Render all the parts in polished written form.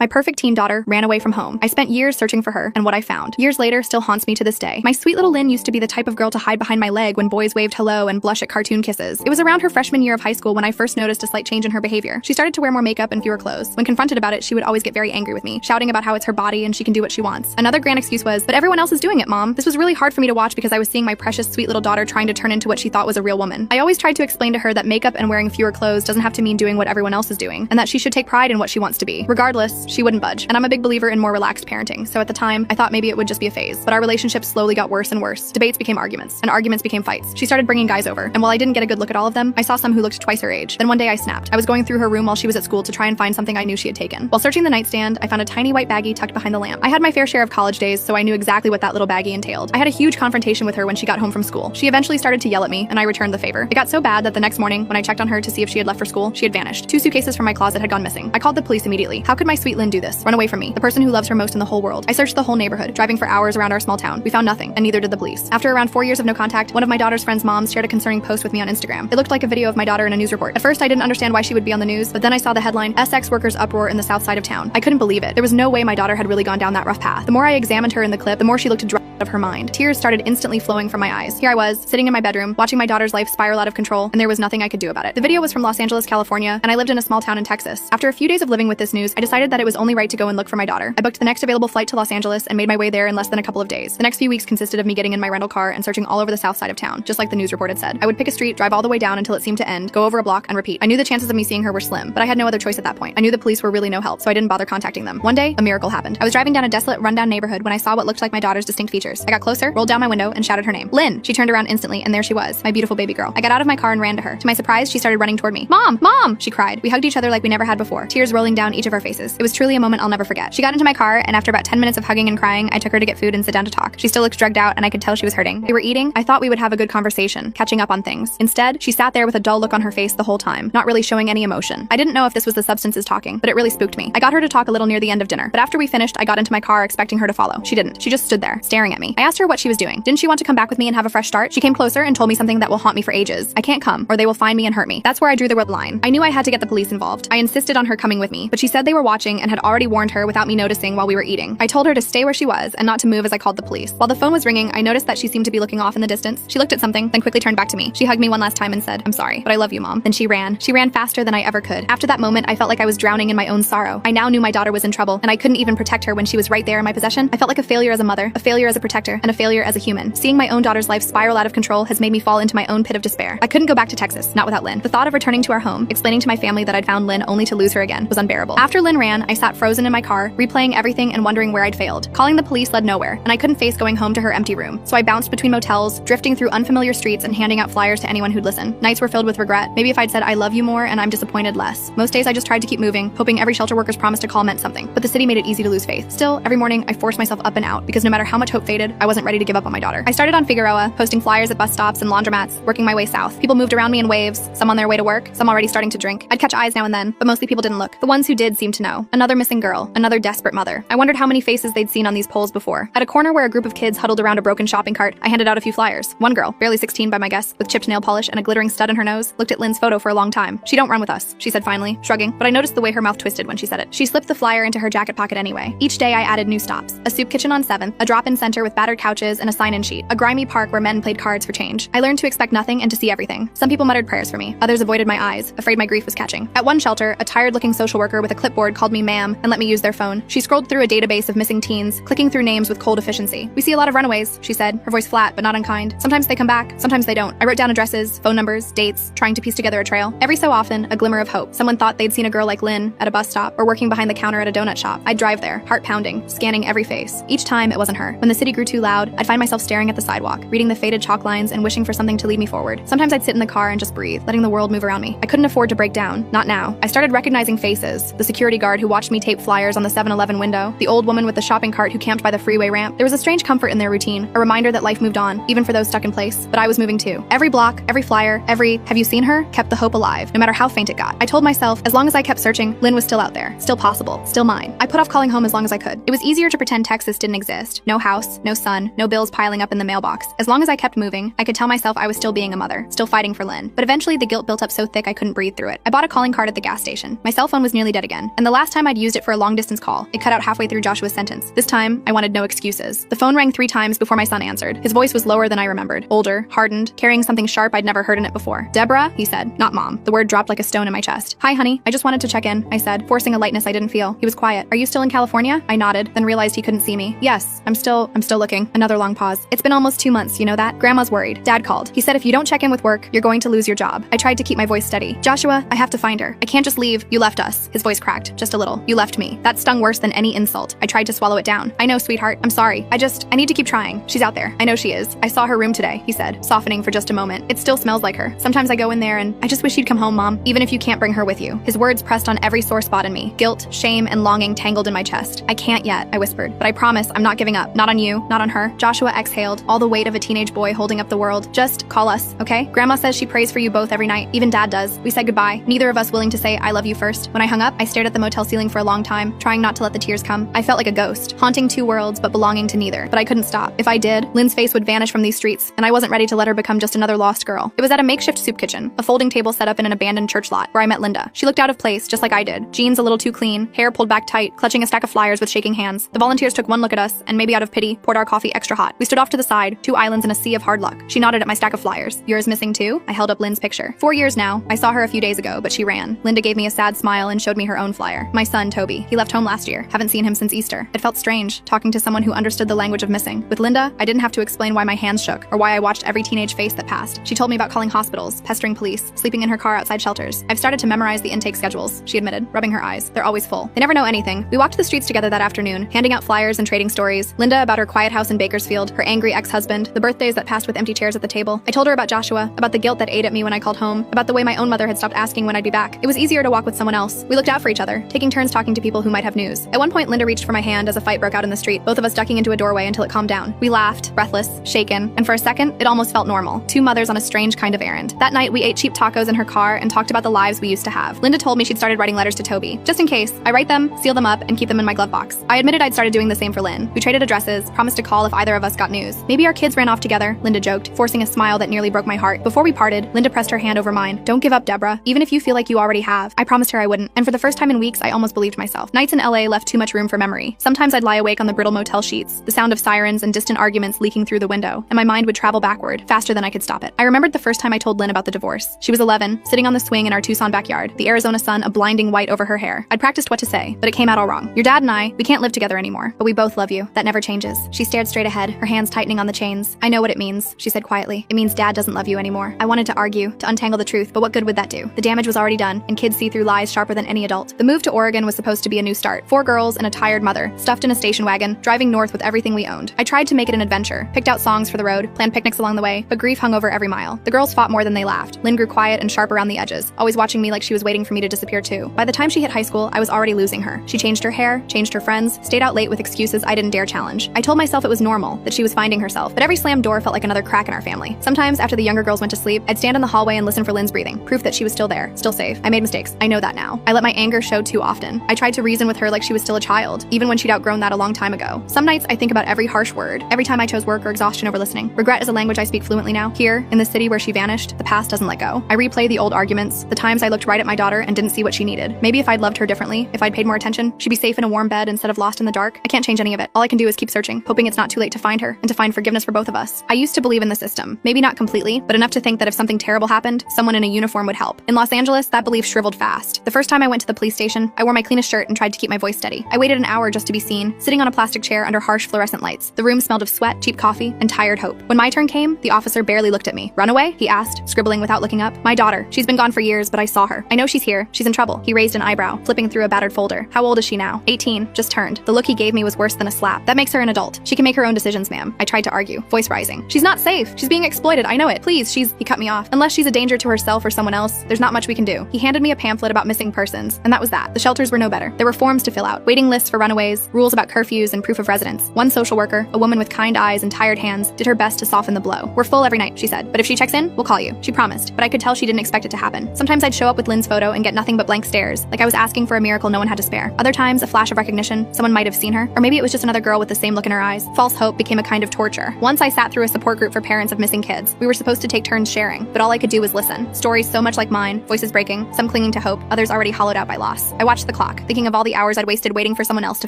My perfect teen daughter ran away from home. I spent years searching for her, and what I found, years later, still haunts me to this day. My sweet little Lynn used to be the type of girl to hide behind my leg when boys waved hello and blush at cartoon kisses. It was around her freshman year of high school when I first noticed a slight change in her behavior. She started to wear more makeup and fewer clothes. When confronted about it, she would always get very angry with me, shouting about how it's her body and she can do what she wants. Another grand excuse was, "But everyone else is doing it, Mom." This was really hard for me to watch because I was seeing my precious sweet little daughter trying to turn into what she thought was a real woman. I always tried to explain to her that makeup and wearing fewer clothes doesn't have to mean doing what everyone else is doing, and that she should take pride in what she wants to be. Regardless, she wouldn't budge. And I'm a big believer in more relaxed parenting, so at the time, I thought maybe it would just be a phase. But our relationship slowly got worse and worse. Debates became arguments, and arguments became fights. She started bringing guys over, and while I didn't get a good look at all of them, I saw some who looked twice her age. Then one day I snapped. I was going through her room while she was at school to try and find something I knew she had taken. While searching the nightstand, I found a tiny white baggie tucked behind the lamp. I had my fair share of college days, so I knew exactly what that little baggie entailed. I had a huge confrontation with her when she got home from school. She eventually started to yell at me, and I returned the favor. It got so bad that the next morning, when I checked on her to see if she had left for school, she had vanished. 2 suitcases from my closet had gone missing. I called the police immediately. How could my sweet Lynn do this? Run away from me, the person who loves her most in the whole world. I searched the whole neighborhood, driving for hours around our small town. We found nothing, and neither did the police. After around 4 years of no contact, one of my daughter's friends' moms shared a concerning post with me on Instagram. It looked like a video of my daughter in a news report. At first, I didn't understand why she would be on the news, but then I saw the headline, "SX workers uproar in the south side of town." I couldn't believe it. There was no way my daughter had really gone down that rough path. The more I examined her in the clip, the more she looked out of her mind. Tears started instantly flowing from my eyes. Here I was, sitting in my bedroom, watching my daughter's life spiral out of control, and there was nothing I could do about it. The video was from Los Angeles, California, and I lived in a small town in Texas. After a few days of living with this news, I decided that it was only right to go and look for my daughter. I booked the next available flight to Los Angeles and made my way there in less than a couple of days. The next few weeks consisted of me getting in my rental car and searching all over the south side of town, just like the news report had said. I would pick a street, drive all the way down until it seemed to end, go over a block, and repeat. I knew the chances of me seeing her were slim, but I had no other choice at that point. I knew the police were really no help, so I didn't bother contacting them. One day, a miracle happened. I was driving down a desolate, rundown neighborhood when I saw what looked like my daughter's distinct features. I got closer, rolled down my window, and shouted her name. "Lynn!" She turned around instantly, and there she was, my beautiful baby girl. I got out of my car and ran to her. To my surprise, she started running toward me. "Mom! Mom!" she cried. We hugged each other like we never had before, tears rolling down each of our faces. It was truly a moment I'll never forget. She got into my car, and after about 10 minutes of hugging and crying, I took her to get food and sit down to talk. She still looked drugged out, and I could tell she was hurting. We were eating. I thought we would have a good conversation, catching up on things. Instead, she sat there with a dull look on her face the whole time, not really showing any emotion. I didn't know if this was the substances talking, but it really spooked me. I got her to talk a little near the end of dinner, but after we finished, I got into my car expecting her to follow. She didn't. She just stood there, staring at me. I asked her what she was doing. Didn't she want to come back with me and have a fresh start? She came closer and told me something that will haunt me for ages. I can't come, or they will find me and hurt me. That's where I drew the red line. I knew I had to get the police involved. I insisted on her coming with me, but she said they were watching and had already warned her without me noticing while we were eating. I told her to stay where she was and not to move as I called the police. While the phone was ringing, I noticed that she seemed to be looking off in the distance. She looked at something, then quickly turned back to me. She hugged me one last time and said, "I'm sorry, but I love you, Mom." Then she ran. She ran faster than I ever could. After that moment, I felt like I was drowning in my own sorrow. I now knew my daughter was in trouble, and I couldn't even protect her when she was right there in my possession. I felt like a failure as a mother, a failure as a protector, and a failure as a human. Seeing my own daughter's life spiral out of control has made me fall into my own pit of despair. I couldn't go back to Texas, not without Lynn. The thought of returning to our home, explaining to my family that I'd found Lynn only to lose her again, was unbearable. After Lynn ran, I sat frozen in my car, replaying everything and wondering where I'd failed. Calling the police led nowhere, and I couldn't face going home to her empty room. So I bounced between motels, drifting through unfamiliar streets and handing out flyers to anyone who'd listen. Nights were filled with regret. Maybe if I'd said I love you more and I'm disappointed less. Most days I just tried to keep moving, hoping every shelter worker's promise to call meant something. But the city made it easy to lose faith. Still, every morning I forced myself up and out because no matter how much hope faded, I wasn't ready to give up on my daughter. I started on Figueroa, posting flyers at bus stops and laundromats, working my way south. People moved around me in waves, some on their way to work, some already starting to drink. I'd catch eyes now and then, but mostly people didn't look. The ones who did seemed to know. Another missing girl, another desperate mother. I wondered how many faces they'd seen on these poles before. At a corner where a group of kids huddled around a broken shopping cart, I handed out a few flyers. One girl, barely 16 by my guess, with chipped nail polish and a glittering stud in her nose, looked at Lynn's photo for a long time. "She don't run with us," she said finally, shrugging, but I noticed the way her mouth twisted when she said it. She slipped the flyer into her jacket pocket anyway. Each day I added new stops. A soup kitchen on 7th, a drop-in center with battered couches and a sign-in sheet, a grimy park where men played cards for change. I learned to expect nothing and to see everything. Some people muttered prayers for me. Others avoided my eyes, afraid my grief was catching. At one shelter, a tired-looking social worker with a clipboard called me ma'am and let me use their phone. She scrolled through a database of missing teens, clicking through names with cold efficiency. "We see a lot of runaways," she said, her voice flat but not unkind. "Sometimes they come back, sometimes they don't." I wrote down addresses, phone numbers, dates, trying to piece together a trail. Every so often, a glimmer of hope. Someone thought they'd seen a girl like Lynn at a bus stop or working behind the counter at a donut shop. I'd drive there, heart pounding, scanning every face. Each time, it wasn't her. When the city grew too loud, I'd find myself staring at the sidewalk, reading the faded chalk lines and wishing for something to lead me forward. Sometimes I'd sit in the car and just breathe, letting the world move around me. I couldn't afford to break down. Not now. I started recognizing faces. The security guard who watched me tape flyers on the 7-Eleven window, the old woman with the shopping cart who camped by the freeway ramp. There was a strange comfort in their routine, a reminder that life moved on, even for those stuck in place. But I was moving too. Every block, every flyer, every "have you seen her?" kept the hope alive, no matter how faint it got. I told myself, as long as I kept searching, Lynn was still out there, still possible, still mine. I put off calling home as long as I could. It was easier to pretend Texas didn't exist. No house, no sun, no bills piling up in the mailbox. As long as I kept moving, I could tell myself I was still being a mother, still fighting for Lynn. But eventually the guilt built up so thick I couldn't breathe through it. I bought a calling card at the gas station. My cell phone was nearly dead again, and the last time I'd used it for a long-distance call, it cut out halfway through Joshua's sentence. This time, I wanted no excuses. The phone rang 3 times before my son answered. His voice was lower than I remembered, older, hardened, carrying something sharp I'd never heard in it before. "Deborah," he said, not Mom. The word dropped like a stone in my chest. "Hi, honey. I just wanted to check in," I said, forcing a lightness I didn't feel. He was quiet. "Are you still in California?" I nodded, then realized he couldn't see me. "Yes, I'm still looking." Another long pause. "It's been almost 2 months, you know that? Grandma's worried." Dad called. He said if you don't check in with work, you're going to lose your job. I tried to keep my voice steady. "Joshua, I have to find her. I can't just leave. You left us." His voice cracked, just a little. "You left me." That stung worse than any insult. I tried to swallow it down. "I know, sweetheart. I'm sorry. I need to keep trying. She's out there. I know she is. I saw her room today," he said, softening for just a moment. "It still smells like her. Sometimes I go in there and I just wish you'd come home, Mom, even if you can't bring her with you." His words pressed on every sore spot in me. Guilt, shame, and longing tangled in my chest. "I can't yet," I whispered, "but I promise I'm not giving up. Not on you, not on her." Joshua exhaled, all the weight of a teenage boy holding up the world. "Just call us, okay? Grandma says she prays for you both every night. Even Dad does." We said goodbye, neither of us willing to say I love you first. When I hung up, I stared at the motel ceiling for a long time, trying not to let the tears come. I felt like a ghost, haunting 2 worlds but belonging to neither. But I couldn't stop. If I did, Lynn's face would vanish from these streets, and I wasn't ready to let her become just another lost girl. It was at a makeshift soup kitchen, a folding table set up in an abandoned church lot, where I met Linda. She looked out of place, just like I did. Jeans a little too clean, hair pulled back tight, clutching a stack of flyers with shaking hands. The volunteers took one look at us, and maybe out of pity, poured our coffee extra hot. We stood off to the side, 2 islands in a sea of hard luck. She nodded at my stack of flyers. "Yours missing too?" I held up Lynn's picture. 4 years now. I saw her a few days ago, but she ran. Linda gave me a sad smile and showed me her own flyer. "My son, Toby. He left home last year. Haven't seen him since Easter." It felt strange, talking to someone who understood the language of missing. With Linda, I didn't have to explain why my hands shook, or why I watched every teenage face that passed. She told me about calling hospitals, pestering police, sleeping in her car outside shelters. "I've started to memorize the intake schedules," she admitted, rubbing her eyes. "They're always full. They never know anything." We walked the streets together that afternoon, handing out flyers and trading stories. Linda about her quiet house in Bakersfield, her angry ex-husband, the birthdays that passed with empty chairs at the table. I told her about Joshua, about the guilt that ate at me when I called home, about the way my own mother had stopped asking when I'd be back. It was easier to walk with someone else. We looked out for each other, taking turns talking to people who might have news. At one point, Linda reached for my hand as a fight broke out in the street, both of us ducking into a doorway until it calmed down. We laughed, breathless, shaken, and for a second, it almost felt normal. 2 mothers on a strange kind of errand. That night, we ate cheap tacos in her car and talked about the lives we used to have. Linda told me she'd started writing letters to Toby. Just in case, I write them, seal them up, and keep them in my glove box. I admitted I'd started doing the same for Lynn. We traded addresses, promised to call if either of us got news. "Maybe our kids ran off together," Linda joked, forcing a smile that nearly broke my heart. Before we parted, Linda pressed her hand over mine. "Don't give up, Deborah, even if you feel like you already have." I promised her I wouldn't, and for the first time in weeks, I almost believed myself. Nights in LA left too much room for memory. Sometimes I'd lie awake on the brittle motel sheets, the sound of sirens and distant arguments leaking through the window, and my mind would travel backward, faster than I could stop it. I remembered the first time I told Lynn about the divorce. She was 11, sitting on the swing in our Tucson backyard, the Arizona sun a blinding white over her hair. I'd practiced what to say, but it came out all wrong. "Your dad and we can't live together anymore, but we both love you. That never changes." She stared straight ahead, her hands tightening on the chains. "I know what it means," she said quietly. "It means Dad doesn't love you anymore." I wanted to argue, to untangle the truth, but what good would that do? The damage was already done, and kids see through lies sharper than any adult. The move to Oregon was supposed to be a new start. 4 girls and a tired mother, stuffed in a station wagon, driving north with everything we owned. I tried to make it an adventure, picked out songs for the road, planned picnics along the way, but grief hung over every mile. The girls fought more than they laughed. Lynn grew quiet and sharp around the edges, always watching me like she was waiting for me to disappear too. By the time she hit high school, I was already losing her. She changed her hair, changed her friends, stayed out late with excuses I didn't dare challenge. I told myself it was normal, that she was finding herself, but every slammed door felt like another crack in our family. Sometimes, after the younger girls went to sleep, I'd stand in the hallway and listen for Lynn's breathing, proof that she was still there, still safe. I made mistakes. I know that now. I let my anger show too often. I tried to reason with her like she was still a child, even when she'd outgrown that a long time ago. Some nights I think about every harsh word, every time I chose work or exhaustion over listening. Regret is a language I speak fluently now. Here, in the city where she vanished, the past doesn't let go. I replay the old arguments, the times I looked right at my daughter and didn't see what she needed. Maybe if I'd loved her differently, if I'd paid more attention, she'd be safe in a warm bed instead of lost in the dark. I can't change any of it. All I can do is keep searching, hoping it's not too late to find her and to find forgiveness for both of us. I used to believe in the system. Maybe not completely, but enough to think that if something terrible happened, someone in a uniform would help. In Los Angeles, that belief shriveled fast. The first time I went to the police station, I wore my cleanest shirt and tried to keep my voice steady. I waited an hour just to be seen, sitting on a plastic chair under harsh fluorescent lights. The room smelled of sweat, cheap coffee, and tired hope. When my turn came, the officer barely looked at me. "Runaway?" he asked, scribbling without looking up. "My daughter. She's been gone for years, but I saw her. I know she's here. She's in trouble." He raised an eyebrow, flipping through a battered folder. "How old is she now?" 18, just turned. The look he gave me was worse than a slap. "That makes her an adult. She can make her own decisions, ma'am." I tried to argue, voice rising. "She's not safe. She's being exploited. I know it. Please, He cut me off. "Unless she's a danger to herself or someone else, there's not much we can do." He handed me a pamphlet about missing persons, and that was that. The shelters were no better. There were forms to fill out, waiting lists for runaways, rules about curfews and proof of residence. One social worker, a woman with kind eyes and tired hands, did her best to soften the blow. "We're full every night," she said, "but if she checks in, we'll call you." She promised, but I could tell she didn't expect it to happen. Sometimes I'd show up with Lynn's photo and get nothing but blank stares, like I was asking for a miracle no one had to spare. Other times, a flash of recognition, someone might have seen her, or maybe it was just another girl with the same look in her eyes. eyes. False hope became a kind of torture. Once I sat through a support group for parents of missing kids. We were supposed to take turns sharing, but all I could do was listen. Stories so much like mine, voices breaking, some clinging to hope, others already hollowed out by loss. I watched the clock, thinking of all the hours I'd wasted waiting for someone else to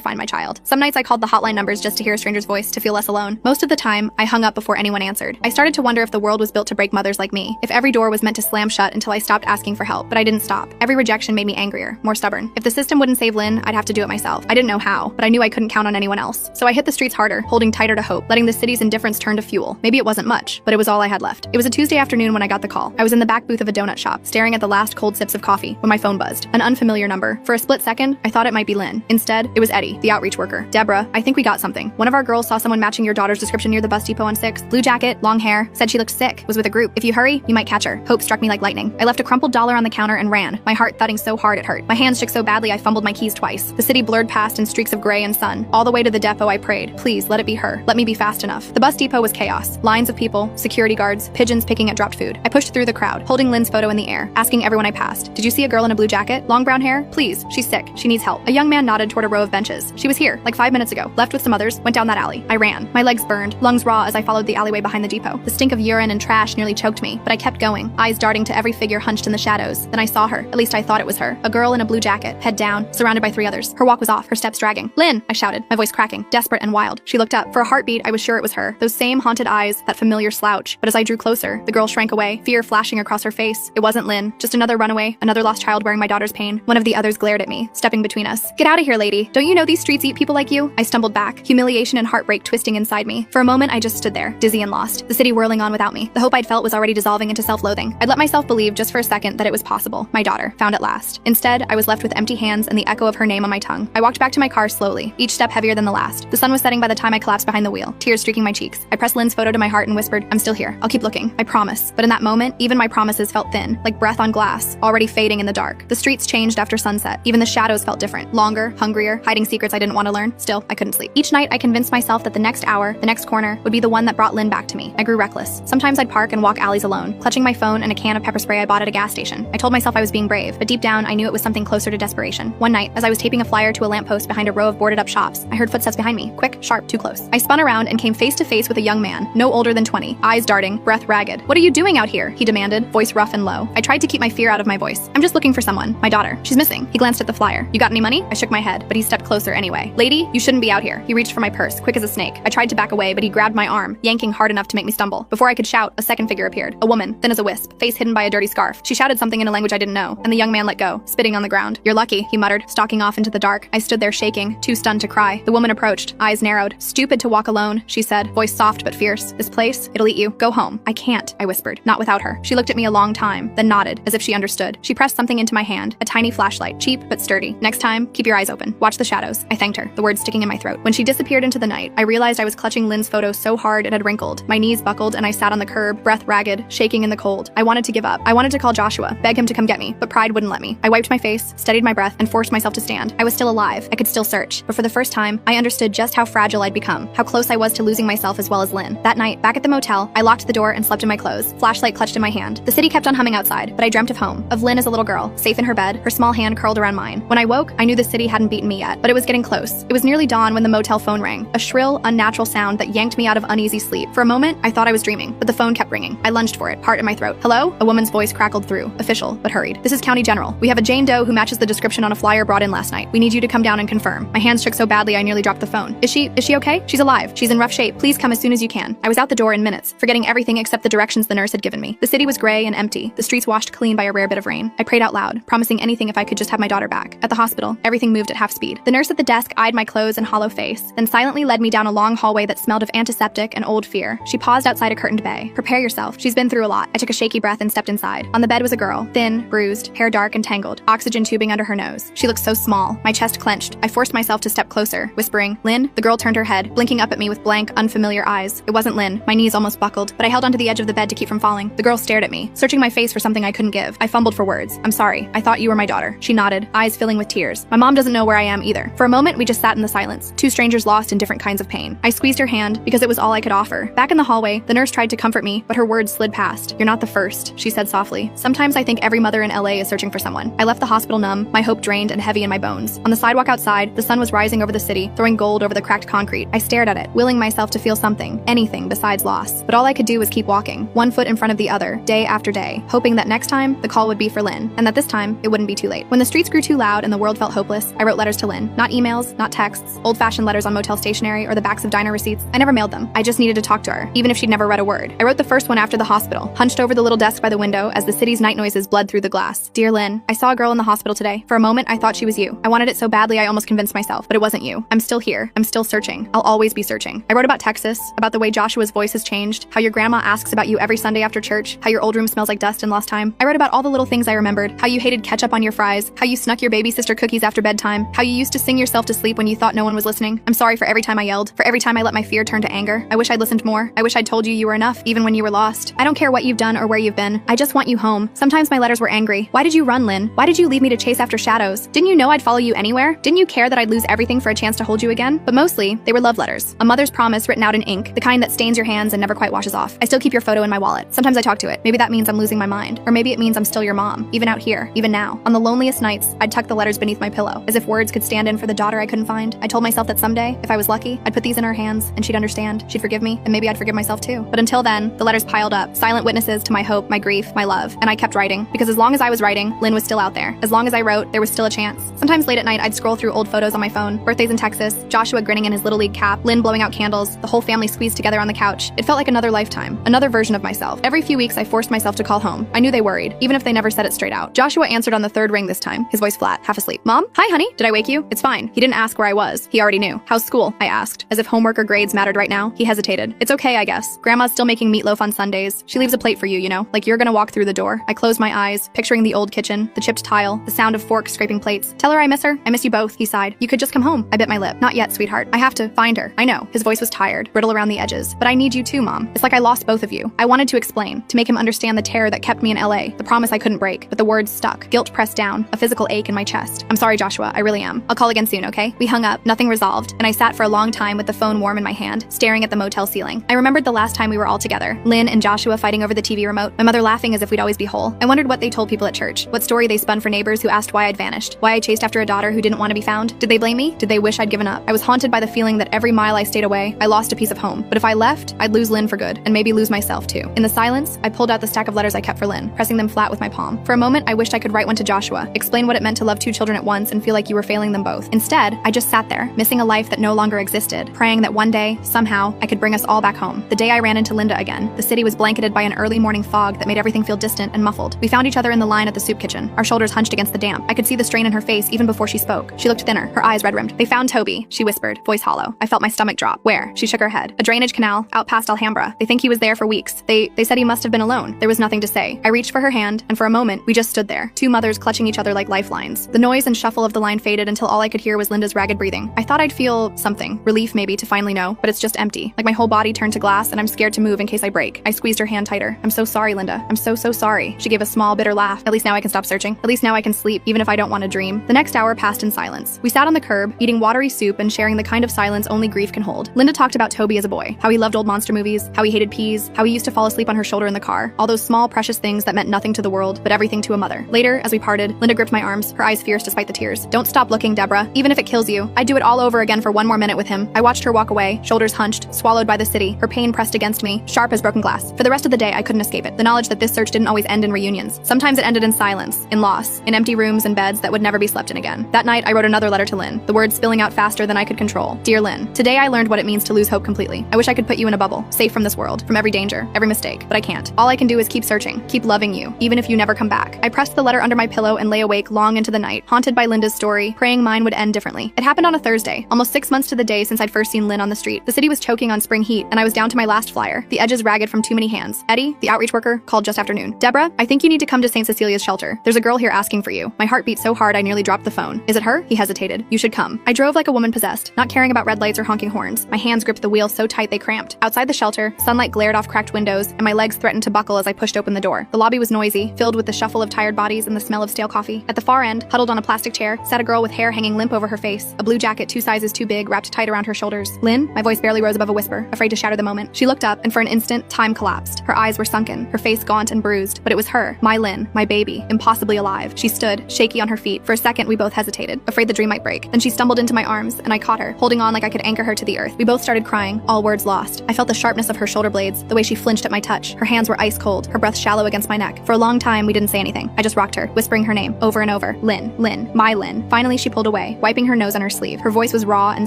find my child. Some nights I called the hotline numbers just to hear a stranger's voice, to feel less alone. Most of the time, I hung up before anyone answered. I started to wonder if the world was built to break mothers like me, if every door was meant to slam shut until I stopped asking for help. But I didn't stop. Every rejection made me angrier, more stubborn. If the system wouldn't save Lynn, I'd have to do it myself. I didn't know how, but I knew I couldn't count on anyone else. So I hit the streets harder, holding tighter to hope, letting the city's indifference turn to fuel. Maybe it wasn't much, but it was all I had left. It was a Tuesday afternoon when I got the call. I was in the back booth of a donut shop, staring at the last cold sips of coffee, when my phone buzzed. An unfamiliar number. For a split second, I thought it might be Lynn. Instead, it was Eddie, the outreach worker. Deborah, I think we got something. One of our girls saw someone matching your daughter's description near the bus depot on 6th. Blue jacket, long hair, said she looked sick, was with a group. If you hurry, you might catch her. Hope struck me like lightning. I left a crumpled dollar on the counter and ran, my heart thudding so hard it hurt. My hands shook so badly I fumbled my keys twice. The city blurred past in streaks of gray and sun. All the way to the depot I prayed, please let it be her. Let me be fast enough. The bus depot was chaos. Lines of people, security guards, pigeons picking at dropped food. I pushed through the crowd, holding Lynn's photo in the air, asking everyone I passed, did you see a girl in a blue jacket? Long brown hair? Please, she's sick. She needs help. A young man nodded toward a row of benches. She was here, like 5 minutes ago. Left with some others, went down that alley. I ran. My legs burned, lungs raw as I followed the alleyway behind the depot. The stink of urine and trash nearly choked me, but I kept going, eyes darting to every figure hunched in the shadows. Then I saw her. At least I thought it was her. A girl in a blue jacket, head down, surrounded by 3 others. Her walk was off, her steps dragging. Lynn, I shouted, my voice cracking, desperate and wild. She looked up. For a heartbeat, I was sure it was her. Those same haunted eyes, that familiar slouch. But as I drew closer, the girl shrank away, fear flashing across her face. It wasn't Lynn, just another runaway, another lost child wearing my daughter's pain. One of the others glared at me, stepping between us. Get out of here, lady. Don't you know these streets eat people like you? I stumbled back, humiliation and heartbreak twisting inside me. For a moment, I just stood there, dizzy and lost, the city whirling on without me. The hope I'd felt was already dissolving into self-loathing. I'd let myself believe just for a second that it was possible. My daughter, found at last. Instead, I was left with empty hands and the echo of her name on my tongue. I walked back to my car slowly, each step heavier than the last. The sun was setting by the time I collapsed behind the wheel, tears streaking my cheeks. I pressed Lynn's photo to my heart and whispered, I'm still here. I'll keep looking. I promise. But in that moment, even my promises felt thin, like breath on glass, already fading in the dark. The streets changed after sunset. Even the shadows felt different, longer, hungrier, hiding secrets I didn't want to learn. Still, I couldn't sleep. Each night, I convinced myself that the next hour, the next corner, would be the one that brought Lynn back to me. I grew reckless. Sometimes I'd park and walk alleys alone, clutching my phone and a can of pepper spray I bought at a gas station. I told myself I was being brave, but deep down, I knew it was something closer to desperation. One night, as I was taping a flyer to a lamppost behind a row of boarded up shops, I heard footsteps behind me, quick, sharp, too close. I spun around and came face to face with a young man, no older than 20, eyes darting, breath ragged. What are you doing out here? He demanded, voice rough and low. I tried to keep my fear out of my voice. I'm just looking for someone, my daughter. She's missing. He glanced at the flyer. You got any money? I shook my head, but he stepped closer anyway. Lady, you shouldn't be out here. He reached for my purse, quick as a snake. I tried to back away, but he grabbed my arm, yanking hard enough to make me stumble. Before I could shout, a second figure appeared. A woman, thin as a wisp, face hidden by a dirty scarf. She shouted something in a language I didn't know, and the young man let go, spitting on the ground. You're lucky, he muttered, stalking off into the dark. I stood there shaking, too stunned to cry. The woman approached, eyes narrowed. Stupid to walk alone, she said, voice soft but fierce. This place, it'll eat you. Go home. I can't, I whispered, not without her. She looked at me a long time, then nodded, as if she understood. She pressed something into my hand, a tiny flashlight, cheap but sturdy. Next time, keep your eyes open. Watch the shadows. I thanked her, the words sticking in my throat. When she disappeared into the night, I realized I was clutching Lynn's photo so hard it had wrinkled. My knees buckled and I sat on the curb, breath ragged, shaking in the cold. I wanted to give up. I wanted to call Joshua, beg him to come get me, but pride wouldn't let me. I wiped my face, steadied my breath, and forced myself to stand. I was still alive. I could still search. But for the first time, I understood just how fragile I'd become, how close I was to losing myself as well as Lynn. That night, back at the motel, I locked the door and slept in my clothes, flashlight clutched in my hand. The city kept on humming outside, but I dreamt of home, of Lynn as a little girl, safe in her bed, her small hand curled around mine. When I woke, I knew the city hadn't beaten me yet, but it was getting close. It was nearly dawn when the motel phone rang, a shrill, unnatural sound that yanked me out of uneasy sleep. For a moment, I thought I was dreaming, but the phone kept ringing. I lunged for it, heart in my throat. Hello? A woman's voice crackled through, official, but hurried. This is County General. We have a Jane Doe who matches the description on a flyer brought in last night. We need you to come down and confirm. My hands shook so badly I nearly dropped the phone. Is she okay? She's alive. She's in rough shape. Please come as soon as you can. I was out the door in minutes, forgetting everything except the directions the nurse had given me. The city was gray and empty, the streets washed clean by a rare bit of rain. I prayed out loud, promising anything if I could just have my daughter back. At the hospital, everything moved at half speed. The nurse at the desk eyed my clothes and hollow face, then silently led me down a long hallway that smelled of antiseptic and old fear. She paused outside a curtained bay. Prepare yourself. She's been through a lot. I took a shaky breath and stepped inside. On the bed was a girl, thin, bruised, hair dark and tangled, oxygen tubing under her nose. She looked so small. My chest clenched. I forced myself to step closer, whispering, Lynn? The girl turned her head, blinking up at me with blank, unfamiliar eyes. It wasn't Lynn. My knees almost buckled, but I held onto the edge of the bed to keep from falling. The girl stared at me, searching my face for something I couldn't give. I fumbled for words. I'm sorry. I thought you were my daughter. She nodded, eyes filling with tears. My mom doesn't know where I am either. For a moment, we just sat in the silence, two strangers lost in different kinds of pain. I squeezed her hand because it was all I could offer. Back in the hallway, the nurse tried to comfort me, but her words slid past. You're not the first, she said softly. Sometimes I think every mother in LA is searching for someone. I left the hospital numb, my hope drained and heavy in my bones. On the sidewalk outside, the sun was rising over the city, throwing gold over the cracked concrete concrete. I stared at it, willing myself to feel something, anything besides loss. But all I could do was keep walking, one foot in front of the other, day after day, hoping that next time, the call would be for Lynn, and that this time, it wouldn't be too late. When the streets grew too loud and the world felt hopeless, I wrote letters to Lynn. Not emails, not texts, old-fashioned letters on motel stationery or the backs of diner receipts. I never mailed them. I just needed to talk to her, even if she'd never read a word. I wrote the first one after the hospital, hunched over the little desk by the window as the city's night noises bled through the glass. Dear Lynn, I saw a girl in the hospital today. For a moment, I thought she was you. I wanted it so badly I almost convinced myself, but it wasn't you. I'm still here. I'm still searching. I'll always be searching. I wrote about Texas, about the way Joshua's voice has changed, how your grandma asks about you every Sunday after church, how your old room smells like dust and lost time. I wrote about all the little things I remembered, how you hated ketchup on your fries, how you snuck your baby sister cookies after bedtime, how you used to sing yourself to sleep when you thought no one was listening. I'm sorry for every time I yelled, for every time I let my fear turn to anger. I wish I'd listened more. I wish I'd told you were enough, even when you were lost. I don't care what you've done or where you've been. I just want you home. Sometimes my letters were angry. Why did you run, Lynn? Why did you leave me to chase after shadows? Didn't you know I'd follow you anywhere? Didn't you care that I'd lose everything for a chance to hold you again? But mostly, they were love letters. A mother's promise written out in ink, the kind that stains your hands and never quite washes off. I still keep your photo in my wallet. Sometimes I talk to it. Maybe that means I'm losing my mind. Or maybe it means I'm still your mom, even out here, even now. On the loneliest nights, I'd tuck the letters beneath my pillow, as if words could stand in for the daughter I couldn't find. I told myself that someday, if I was lucky, I'd put these in her hands, and she'd understand, she'd forgive me, and maybe I'd forgive myself too. But until then, the letters piled up, silent witnesses to my hope, my grief, my love. And I kept writing, because as long as I was writing, Lynn was still out there. As long as I wrote, there was still a chance. Sometimes late at night, I'd scroll through old photos on my phone, birthdays in Texas, Joshua grinning in his Little League cap, Lynn blowing out candles, the whole family squeezed together on the couch. It felt like another lifetime, another version of myself. Every few weeks, I forced myself to call home. I knew they worried, even if they never said it straight out. Joshua answered on the third ring this time, his voice flat, half asleep. Mom? Hi, honey. Did I wake you? It's fine. He didn't ask where I was. He already knew. How's school? I asked, as if homework or grades mattered right now. He hesitated. It's okay, I guess. Grandma's still making meatloaf on Sundays. She leaves a plate for you, you know, like you're gonna walk through the door. I closed my eyes, picturing the old kitchen, the chipped tile, the sound of forks scraping plates. Tell her I miss her. I miss you both, he sighed. You could just come home. I bit my lip. Not yet, sweetheart. I have to find her. I know. His voice was tired, brittle around the edges. But I need you too, Mom. It's like I lost both of you. I wanted to explain, to make him understand the terror that kept me in LA, the promise I couldn't break, but the words stuck, guilt pressed down, a physical ache in my chest. I'm sorry, Joshua. I really am. I'll call again soon, okay? We hung up, nothing resolved, and I sat for a long time with the phone warm in my hand, staring at the motel ceiling. I remembered the last time we were all together, Lynn and Joshua fighting over the TV remote, my mother laughing as if we'd always be whole. I wondered what they told people at church, what story they spun for neighbors who asked why I'd vanished, why I chased after a daughter who didn't want to be found. Did they blame me? Did they wish I'd given up? I was haunted by the feeling that every mile I stayed away, I lost a piece of home. But if I left, I'd lose Lynn for good, and maybe lose myself too. In the silence, I pulled out the stack of letters I kept for Lynn, pressing them flat with my palm. For a moment, I wished I could write one to Joshua, explain what it meant to love two children at once and feel like you were failing them both. Instead, I just sat there, missing a life that no longer existed, praying that one day, somehow, I could bring us all back home. The day I ran into Linda again, the city was blanketed by an early morning fog that made everything feel distant and muffled. We found each other in the line at the soup kitchen, our shoulders hunched against the damp. I could see the strain in her face even before she spoke. She looked thinner, her eyes red-rimmed. They found Toby, she whispered, voice hollow. I felt my stomach drop. Where? She shook her head. A drainage canal, out past Alhambra. They think he was there for weeks. They said he must have been alone. There was nothing to say. I reached for her hand, and for a moment, we just stood there, two mothers clutching each other like lifelines. The noise and shuffle of the line faded until all I could hear was Linda's ragged breathing. I thought I'd feel something, relief maybe, to finally know, but it's just empty. Like my whole body turned to glass, and I'm scared to move in case I break. I squeezed her hand tighter. I'm so sorry, Linda. I'm so sorry. She gave a small, bitter laugh. At least now I can stop searching. At least now I can sleep, even if I don't want to dream. The next hour passed in silence. We sat on the curb, eating watery soup and sharing the kind of silence only grief can hold. Linda talked about Toby as a boy, how he loved old monster movies, how he hated peas, how he used to fall asleep on her shoulder in the car. All those small, precious things that meant nothing to the world, but everything to a mother. Later, as we parted, Linda gripped my arms, her eyes fierce despite the tears. Don't stop looking, Deborah. Even if it kills you, I'd do it all over again for one more minute with him. I watched her walk away, shoulders hunched, swallowed by the city, her pain pressed against me, sharp as broken glass. For the rest of the day, I couldn't escape it. The knowledge that this search didn't always end in reunions. Sometimes it ended in silence, in loss, in empty rooms and beds that would never be slept in again. That night, I wrote another letter to Lynn, the words spilling out faster than I could control. Dear Lynn, today I learned what it means to lose hope completely. I wish I could put you in a bubble, safe from this world, from every danger, every mistake, but I can't. All I can do is keep searching, keep loving you, even if you never come back. I pressed the letter under my pillow and lay awake long into the night, haunted by Linda's story, praying mine would end differently. It happened on a Thursday, almost 6 months to the day since I'd first seen Lynn on the street. The city was choking on spring heat, and I was down to my last flyer, the edges ragged from too many hands. Eddie, the outreach worker, called just after noon. Deborah, I think you need to come to St. Cecilia's shelter. There's a girl here asking for you. My heart beat so hard I nearly dropped the phone. Is it her? He hesitated. You should come. I drove like a woman possessed, not caring about red lights or honking horns. My hands gripped the wheel so tight they cramped. Outside the shelter, sunlight glared off cracked windows, and my legs threatened to buckle as I pushed open the door. The lobby was noisy, filled with the shuffle of tired bodies and the smell of stale coffee. At the far end, huddled on a plastic chair, sat a girl with hair hanging limp over her face, a blue jacket 2 sizes too big wrapped tight around her shoulders. Lynn? My voice barely rose above a whisper, afraid to shatter the moment. She looked up, and for an instant, time collapsed. Her eyes were sunken, her face gaunt and bruised, but it was her, my Lynn, my baby, impossibly alive. She stood, shaky on her feet. For a second, we both hesitated, afraid the dream might break. Then she stumbled into my arms, and I caught her, holding on like I could anchor her to the earth. We both started crying, all words lost. I felt the sharpness of her shoulder blades, the way she flinched at my touch. Her hands were ice cold, her breath shallow against my neck. For a long time, we didn't say anything. I just rocked her, whispering her name over and over. Lynn, Lynn, my Lynn. Finally, she pulled away, wiping her nose on her sleeve. Her voice was raw and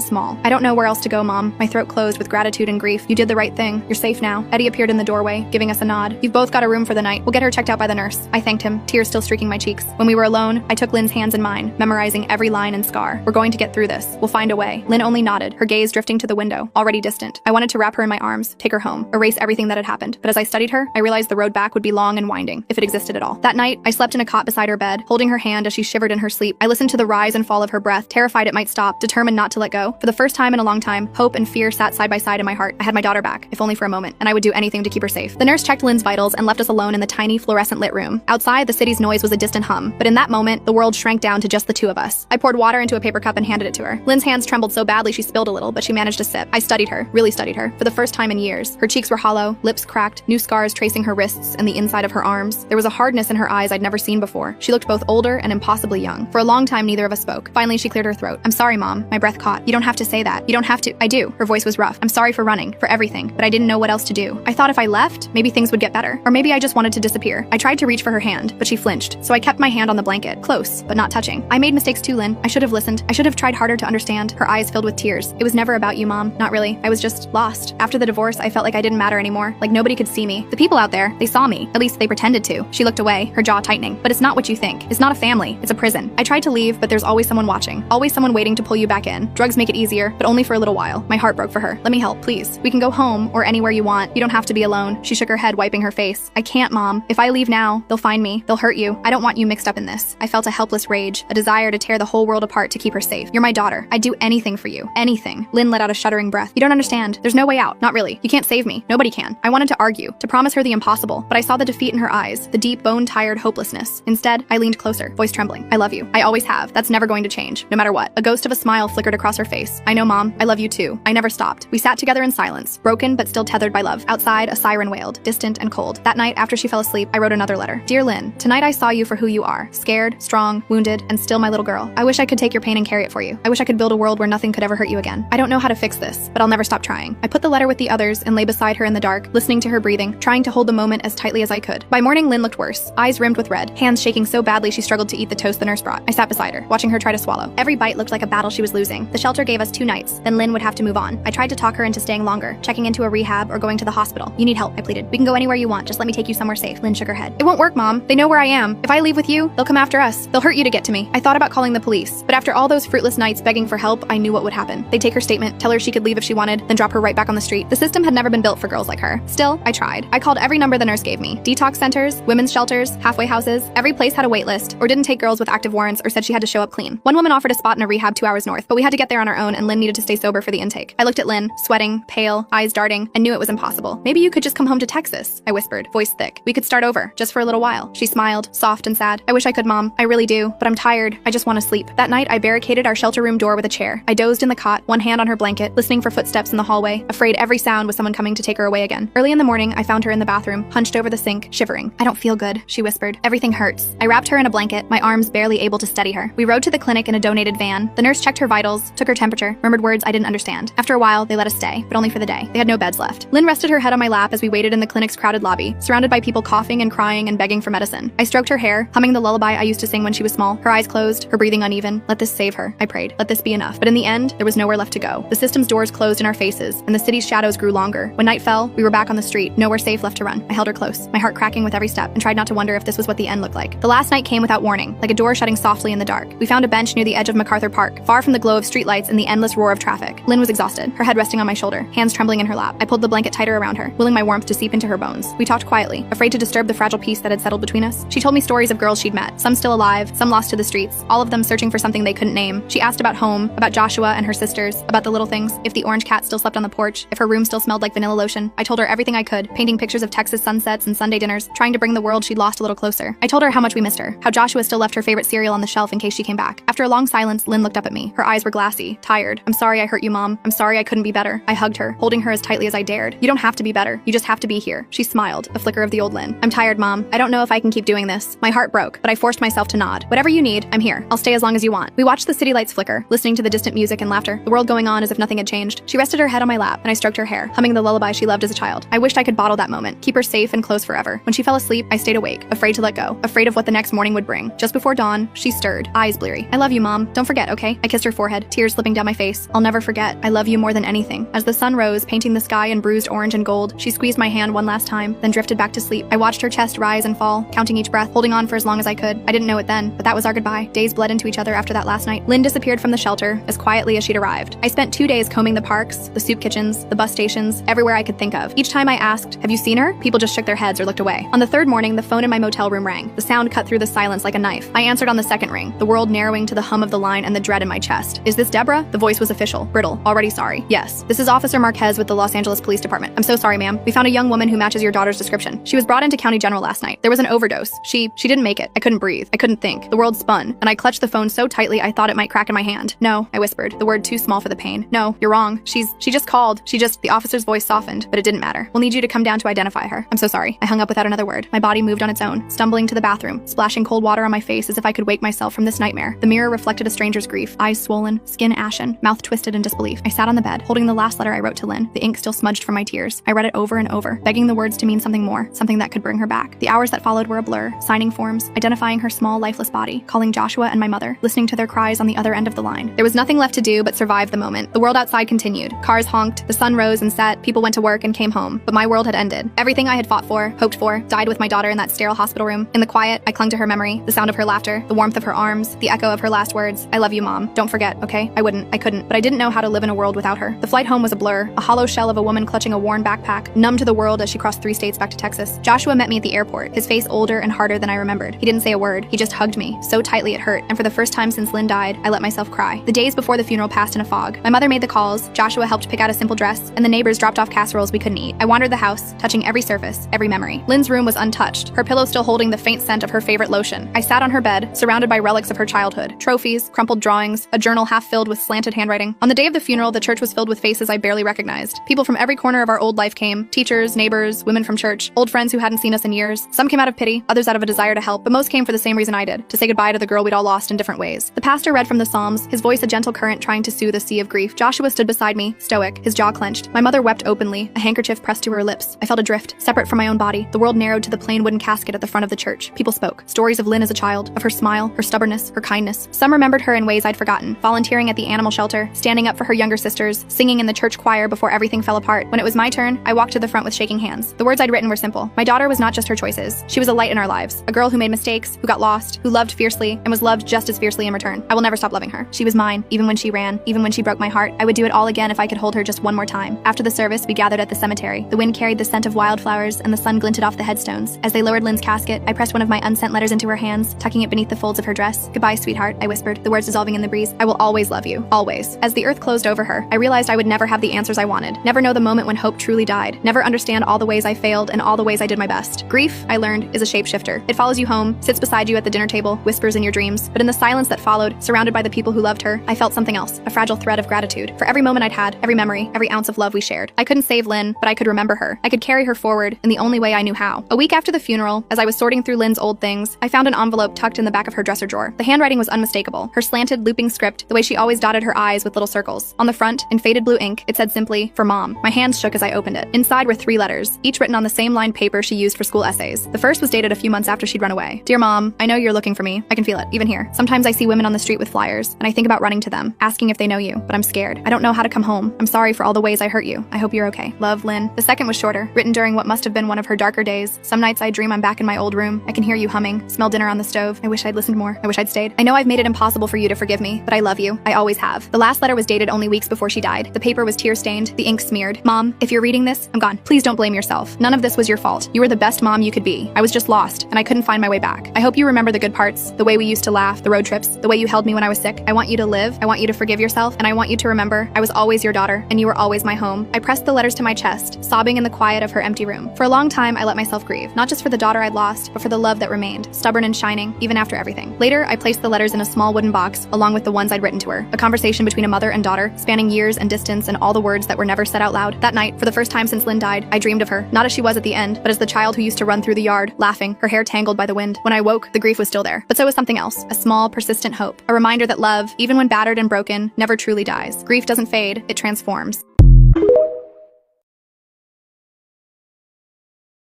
small. I don't know where else to go, Mom. My throat closed with gratitude and grief. You did the right thing. You're safe now. Eddie appeared in the doorway, giving us a nod. You've both got a room for the night. We'll get her checked out by the nurse. I thanked him, tears still streaking my cheeks. When we were alone, I took Lynn's hands in mine, memorizing every line and scar. We're going to get through this. We'll find a way. Lynn only nodded, her gaze drifting to the window, already distant. I wanted to wrap her in my arms, take her home, erase everything that had happened. But as I studied her, I realized the road back would be long and winding, if it existed at all. That night, I slept in a cot beside her bed, holding her hand as she shivered in her sleep. I listened to the rise and fall of her breath, terrified it might stop, determined not to let go. For the first time in a long time, hope and fear sat side by side in my heart. I had my daughter back, if only for a moment, and I would do anything to keep her safe. The nurse checked Lynn's vitals and left us alone in the tiny fluorescent lit room. Outside, the city's noise was a distant hum, but in that moment, the world shrank down to just the two of us. I poured water into a paper cup and handed it to her. Lynn's hands trembled so badly she spilled a little, but she managed to sip. I studied her, really studied her, for the first time in years. Her cheeks were hollow, lips cracked, new scars tracing her wrists and the inside of her arms. There was a hardness in her eyes I'd never seen before. She looked both older and impossibly young. For a long time, neither of us spoke. Finally, she cleared her throat. I'm sorry, Mom. My breath caught. You don't have to say that. You don't have to. I do. Her voice was rough. I'm sorry for running, for everything, but I didn't know what else to do. I thought if I left, maybe things would get better. Or maybe I just wanted to disappear. I tried to reach for her hand, but she flinched, so I kept my hand on the blanket, close, but not touching. I made mistakes too, Lynn. I should have listened. I should have tried harder to understand. Her eyes filled with tears. It was never about you, Mom. Not really. I was just lost. After the divorce, I felt like I didn't matter anymore, like nobody could see me. The people out there, they saw me. At least they pretended to. She looked away, her jaw tightening. But it's not what you think. It's not a family. It's a prison. I tried to leave, but there's always someone watching. Always someone waiting to pull you back in. Drugs make it easier, but only for a little while. My heart broke for her. Let me help, please. We can go home or anywhere you want. You don't have to be alone. She shook her head, wiping her face. I can't, Mom. If I leave now, they'll find me. They'll hurt you. I don't want you mixed up in this. I felt a helpless rage, a desire to tear the whole world apart to keep her safe. You're my daughter. I'd do anything for you. Anything. Lynn let out a shuddering breath. You don't understand. There's no way out. Not really. You can't save me. Nobody can. I wanted to argue, to promise her the impossible, but I saw the defeat in her eyes, the deep, bone-tired hopelessness. Instead, I leaned closer, voice trembling. I love you. I always have. That's never going to change, no matter what. A ghost of a smile flickered across her face. I know, Mom. I love you too. I never stopped. We sat together in silence, broken but still tethered by love. Outside, a siren wailed, distant and cold. That night, after she fell asleep, I wrote another letter. Dear Lynn, tonight I saw you for who you are. Scared, strong, wounded, and still my little girl. I wish I could take your pain and carry it for you. I wish I could build a world where nothing could ever hurt you again. I don't know how to fix this, but I'll never stop trying. I put the letter with the others and lay beside her in the dark, listening to her breathing, trying to hold the moment as tightly as I could. By morning, Lynn looked worse, eyes rimmed with red, hands shaking so badly she struggled to eat the toast the nurse brought. I sat beside her, watching her try to swallow. Every bite looked like a battle she was losing. The shelter gave us 2 nights, then Lynn would have to move on. I tried to talk her into staying longer, checking into a rehab or going to the hospital. You need help, I pleaded. We can go anywhere you want, just let me take you somewhere safe. Lynn shook her head. It won't work, Mom. They know where I am. If I leave with you, they'll come after us. They'll hurt you to get to me. I thought about calling the police, but after all those fruitless nights begging for help, I knew what would happen. They'd take her statement, tell her she could leave if she wanted, then drop her right back on the street. The system had never been built for girls like her. Still, I tried. I called every number the nurse gave me. Detox centers, women's shelters, halfway houses. Every place had a wait list, or didn't take girls with active warrants, or said she had to show up clean. One woman offered a spot in a rehab 2 hours north, but we had to get there on our own, and Lynn needed to stay sober for the intake. I looked at Lynn, sweating, pale, eyes darting, and knew it was impossible. Maybe you could just come home to Texas, I whispered, voice thick. We could start over, just for a little while. She smiled, soft and sad. I wish I could, Mom. I really do, but I'm tired. I just want to sleep. That night, I barricaded our shelter room door with a chair. I dozed in the cot, one hand on her blanket, listening for footsteps in the hallway, afraid every sound was someone coming to take her away again. Early in the morning, I found her in the bathroom, hunched over the sink, shivering. I don't feel good, she whispered. Everything hurts. I wrapped her in a blanket, my arms barely able to steady her. We rode to the clinic in a donated van. The nurse checked her vitals, took her temperature, murmured words I didn't understand. After a while, they let us stay, but only for the day. They had no beds left. Lynn rested her head on my lap as we waited in the clinic's crowded lobby, surrounded by people coughing and crying and begging for medicine. I stroked her hair, humming the lullaby I used to sing when she was small, her eyes closed, her breathing uneven. Let this save her, I prayed. Let this be enough. But in the end, there was nowhere left to go. The system's doors closed in our faces, and the city's shadows grew longer. When night fell, we were back on the street, nowhere safe left to run. I held her close, my heart cracking with every step, and tried not to wonder if this was what the end looked like. The last night came without warning, like a door shutting softly in the dark. We found a bench near the edge of MacArthur Park, far from the glow of streetlights and the endless roar of traffic. Lynn was exhausted, her head resting on my shoulder, hands trembling in her lap. I pulled the blanket tighter around her, willing my warmth to seep into her bones. We talked quietly, afraid to disturb the fragile peace that had settled between us. She told me stories of girls she'd met, some still alive, some lost to the streets, all of them searching for something they couldn't name. She asked about home, about Joshua and her sisters, about the little things, if the orange cat still slept on the porch, if her room still smelled like vanilla lotion. I told her everything I could, painting pictures of Texas sunsets and Sunday dinners, trying to bring the world she'd lost a little closer. I told her how much we missed her, how Joshua still left her favorite cereal on the shelf in case she came back. After a long silence, Lynn looked up at me. Her eyes were glassy, tired. I'm sorry I hurt you, Mom. I'm sorry I couldn't be better. I hugged her, holding her as tightly as I dared. You don't have to be better. You just have to be here. She smiled, a flicker of the old Lynn. I'm tired, Mom. I don't know if I can keep doing this. My heart broke, but I forced myself to nod. Whatever you need, I'm here. I'll stay as long as you want. We watched the city lights flicker, listening to the distant music and laughter. her, the world going on as if nothing had changed. She rested her head on my lap, and I stroked her hair, humming the lullaby she loved as a child. I wished I could bottle that moment, keep her safe and close forever. When she fell asleep, I stayed awake, afraid to let go, afraid of what the next morning would bring. Just before dawn, she stirred, eyes bleary. I love you, Mom. Don't forget, okay? I kissed her forehead, tears slipping down my face. I'll never forget. I love you more than anything. As the sun rose, painting the sky in bruised orange and gold, she squeezed my hand one last time, then drifted back to sleep. I watched her chest rise and fall, counting each breath, holding on for as long as I could. I didn't know it then, but that was our goodbye. Days bled into each other after that last night. Lynn disappeared from the shelter as quietly as she'd arrived. I spent 2 days combing the parks, the soup kitchens, the bus stations, everywhere I could think of. Each time I asked, "Have you seen her?" people just shook their heads or looked away. On the third morning, the phone in my motel room rang. The sound cut through the silence like a knife. I answered on the second ring, the world narrowing to the hum of the line and the dread in my chest. "Is this Deborah?" The voice was official, brittle, already sorry. "Yes, this is Officer Marquez with the Los Angeles Police Department. I'm so sorry, ma'am. We found a young woman who matches your daughter's description. She was brought into County General last night. There was an overdose. She didn't make it. I couldn't breathe. I couldn't think. The world spun, and I clutched the phone so tightly I thought it might crack in my hand. No," I whispered, the word too small for the pain. "No, you're wrong. She just called. The officer's voice softened, but it didn't matter. We'll need you to come down to identify her. I'm so sorry." I hung up without another word. My body moved on its own, stumbling to the bathroom, splashing cold water on my face as if I could wake myself from this nightmare. The mirror reflected a stranger's grief, eyes swollen, skin ashen, mouth twisted in disbelief. I sat on the bed, holding the last letter I wrote to Lynn, the ink still smudged from my tears. I read it over and over, begging the words to mean something more, something that could bring her back. The hours that followed were a blur, signing forms, identifying her small, lifeless body, calling Joshua and my mother, listening to their cries on the other end of the line. There was nothing left to do but survive the moment. The world outside continued. Cars honked, the sun rose and set, people went to work and came home. But my world had ended. Everything I had fought for, hoped for, died with my daughter in that sterile hospital room. In the quiet, I clung to her memory, the sound of her laughter, the warmth of her arms, the echo of her last words. "I love you, Mom. Don't forget, okay?" I couldn't, but I didn't know how to live in a world without her. The flight home was a blur, a hollow shell of a woman clutching a worn backpack, numb to the world as she crossed 3 states back to Texas. Joshua met me at the airport, his face older and harder than I remembered. He didn't say a word. He just hugged me, so tightly it hurt, and for the first time since Lynn died, I let myself cry. The days before the funeral passed in a fog. My mother made the calls, Joshua helped pick out a simple dress, and the neighbors dropped off casseroles we couldn't eat. I wandered the house, touching every surface, every memory. Lynn's room was untouched, her pillow still holding the faint scent of her favorite lotion. I sat on her bed, surrounded by relics of her childhood, trophies, crumpled drawings, a journal half filled with slanted handwriting. On the day of the funeral, the church was filled with faces I barely recognized. People from every corner of our old life came, teachers, neighbors, women from church, old friends who hadn't seen us in years. Some came out of pity, others out of a desire to help, but most came for the same reason I did, to say goodbye to the girl we'd all lost in different ways. The pastor read from the Psalms, his voice a gentle current trying to soothe a sea of grief. Joshua stood beside me, stoic, his jaw clenched. My mother wept openly, a handkerchief pressed to her lips. I felt adrift, separate from my own body. The world narrowed to the plain wooden casket at the front of the church. People spoke. Stories of Lynn as a child, of her smile, her stubbornness, her kindness. Some remembered her in ways I'd forgotten, volunteering at the animal shelter, standing up for her younger sisters, singing in the church choir before everything fell apart. When it was my turn, I walked to the front with shaking hands. The words I'd written were simple. My daughter was not just her choices. She was a light in our lives, a girl who made mistakes, who got lost, who loved fiercely, and was loved just as fiercely in return. I will never stop loving her. She was mine, even when she ran, even when she broke my heart. I would do it all again if I could hold her just one more time. After the service, we gathered at the cemetery. The wind carried the scent of wildflowers, and the sun glinted off the headstones. As they lowered Lynn's casket, I pressed one of my unsent letters into her hands, tucking it beneath the folds of her dress. "Goodbye, sweetheart," I whispered, the words dissolving in the breeze. "I will always love you. Always." As the earth closed over her, I realized I would never have the answers I wanted, never know the moment when hope truly died, never understand all the ways I failed and all the ways I did my best. Grief, I learned, is a shapeshifter. It follows you home, sits beside you at the dinner table, whispers in your dreams. But in the silence that followed, surrounded by the people who loved her, I felt something else, a fragile thread of gratitude for every moment I'd had, every memory, every ounce of love we shared. I couldn't save Lynn, but I could remember her. I could carry her forward in the only way I knew how. A week after the funeral, as I was sorting through Lynn's old things, I found an envelope tucked in the back of her dresser drawer. The handwriting was unmistakable, her slanted, looping script, the way she always dotted her I's with little circles. On the front, in faded blue ink, it said simply, "For Mom." My hands shook as I opened it. Inside were 3 letters, each written on the same lined paper she used for school essays. The first was dated a few months after she'd run away. "Dear Mom, I know you're looking for me. I can feel it, even here. Sometimes I see women on the street with flyers, and I think about running to them, asking if they know you, but I'm scared. I don't know how to come home. I'm sorry for all the ways I hurt you. I hope you're okay. Love, Lynn." The second was shorter, written during what must have been one of her darker days. "Some nights I dream I'm back in my old room. I can hear you humming, smell dinner on the stove. I wish I'd listened more. I wish I'd stayed. I know I've made it impossible for you to forgive me, but I love you. I always have." The last letter was dated only weeks before she died. The paper was tear-stained, the ink smeared. "Mom, if you're reading this, I'm gone. Please don't blame yourself. None of this was your fault. You were the best mom you could be. I was just lost, and I couldn't find my way back. I hope you remember the good parts, the way we used to laugh, the road trips, the way you held me when I was sick. I want you to live, I want you to forgive yourself, and I want you to remember I was always your daughter, and you were always my home." I pressed the letters to my chest, sobbing in the quiet of her empty room. For a long time, I let myself grieve, not just for the daughter I'd lost, but for the love that remained, stubborn and shining, even after everything. Later, I placed the letters in a small wooden box, along with the ones I'd written to her, a conversation between a mother and daughter, spanning years and distance and all the words that were never said out loud. That night, for the first time since Lynn died, I dreamed of her, not as she was at the end, but as the child who used to run through the yard, laughing, her hair tangled by the wind. When I woke, the grief was still there, but so was something else, a small, persistent hope, a reminder that love, even when battered and broken, never never truly dies. Grief doesn't fade, it transforms.